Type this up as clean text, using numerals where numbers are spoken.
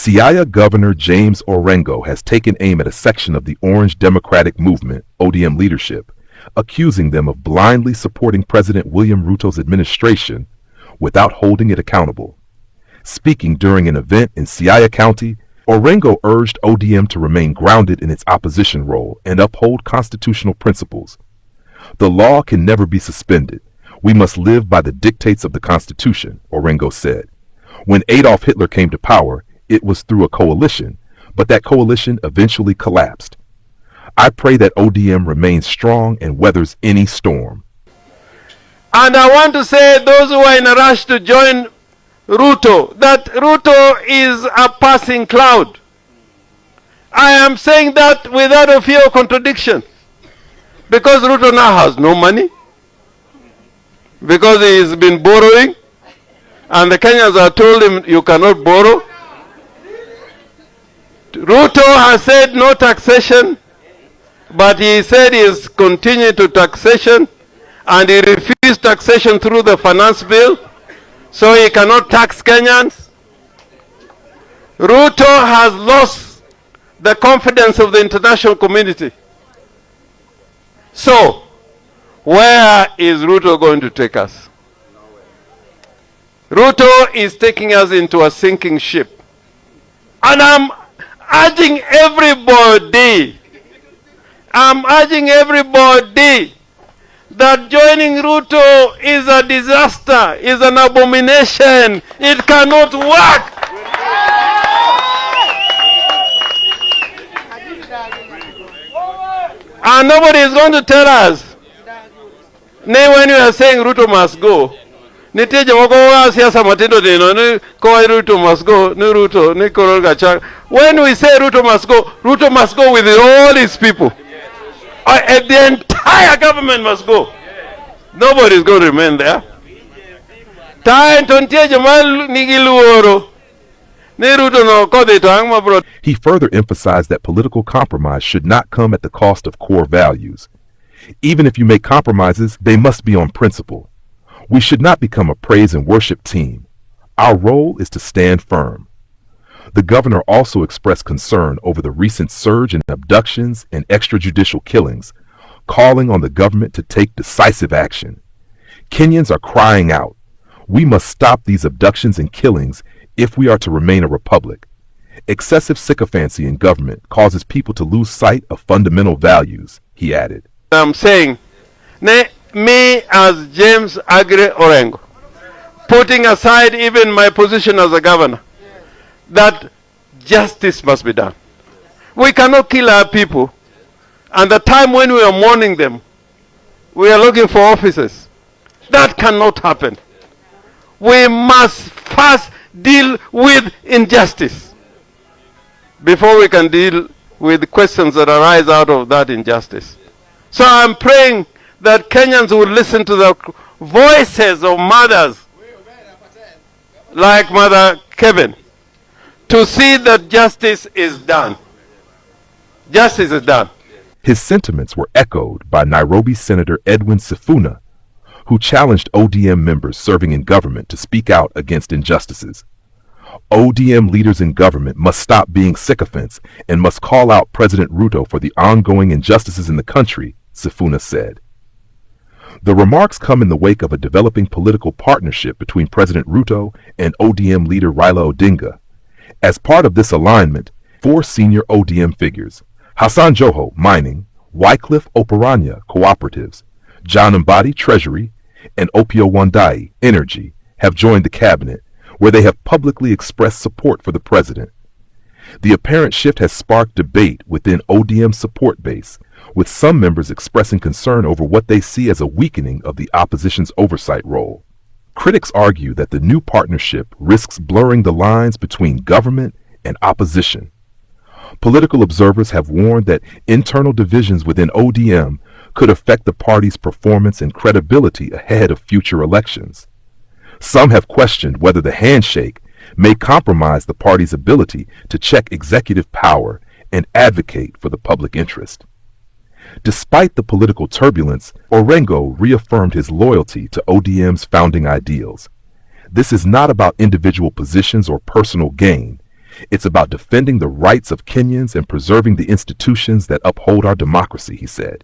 Siaya Governor James Orengo has taken aim at a section of the Orange Democratic Movement, ODM leadership, accusing them of blindly supporting President William Ruto's administration without holding it accountable. Speaking during an event in Siaya County, Orengo urged ODM to remain grounded in its opposition role and uphold constitutional principles. The law can never be suspended. We must live by the dictates of the Constitution, Orengo said. When Adolf Hitler came to power, it was through a coalition, but that coalition eventually collapsed. I pray that ODM remains strong and weathers any storm. And I want to say those who are in a rush to join Ruto, that Ruto is a passing cloud. I am saying that without a fear of contradiction. Because Ruto now has no money. Because he has been borrowing. And the Kenyans have told him you cannot borrow. Ruto has said no taxation, but he said he is continuing to taxation, and he refused taxation through the finance bill, so he cannot tax Kenyans. Ruto has lost the confidence of the international community. So, where is Ruto going to take us? Ruto is taking us into a sinking ship. And I'm urging everybody that joining Ruto is a disaster, is an abomination. It cannot work. And nobody is going to tell us. When you are saying Ruto must go, when we say Ruto must go with all his people. The entire government must go. Nobody is going to remain there. He further emphasized that political compromise should not come at the cost of core values. Even if you make compromises, they must be on principle. We should not become a praise and worship team. Our role is to stand firm. The governor also expressed concern over the recent surge in abductions and extrajudicial killings, calling on the government to take decisive action. Kenyans are crying out. We must stop these abductions and killings if we are to remain a republic. Excessive sycophancy in government causes people to lose sight of fundamental values, he added. I'm saying, me as James Agre Orengo, putting aside even my position as a governor, that justice must be done. We cannot kill our people, and the time when we are mourning them, we are looking for officers. That cannot happen. We must first deal with injustice before we can deal with questions that arise out of that injustice. So I'm praying that Kenyans will listen to the voices of mothers like Mother Kevin to see that justice is done. Justice is done. His sentiments were echoed by Nairobi Senator Edwin Sifuna, who challenged ODM members serving in government to speak out against injustices. ODM leaders in government must stop being sycophants and must call out President Ruto for the ongoing injustices in the country, Sifuna said. The remarks come in the wake of a developing political partnership between President Ruto and ODM leader Raila Odinga. As part of this alignment, 4 senior ODM figures, Hassan Joho, Mining, Wycliffe Oparanya, Cooperatives, John Mbadi, Treasury, and Opio Wandai, Energy, have joined the cabinet, where they have publicly expressed support for the president. The apparent shift has sparked debate within ODM's support base, with some members expressing concern over what they see as a weakening of the opposition's oversight role. Critics argue that the new partnership risks blurring the lines between government and opposition. Political observers have warned that internal divisions within ODM could affect the party's performance and credibility ahead of future elections. Some have questioned whether the handshake may compromise the party's ability to check executive power and advocate for the public interest. Despite the political turbulence, Orengo reaffirmed his loyalty to ODM's founding ideals. This is not about individual positions or personal gain. It's about defending the rights of Kenyans and preserving the institutions that uphold our democracy, he said.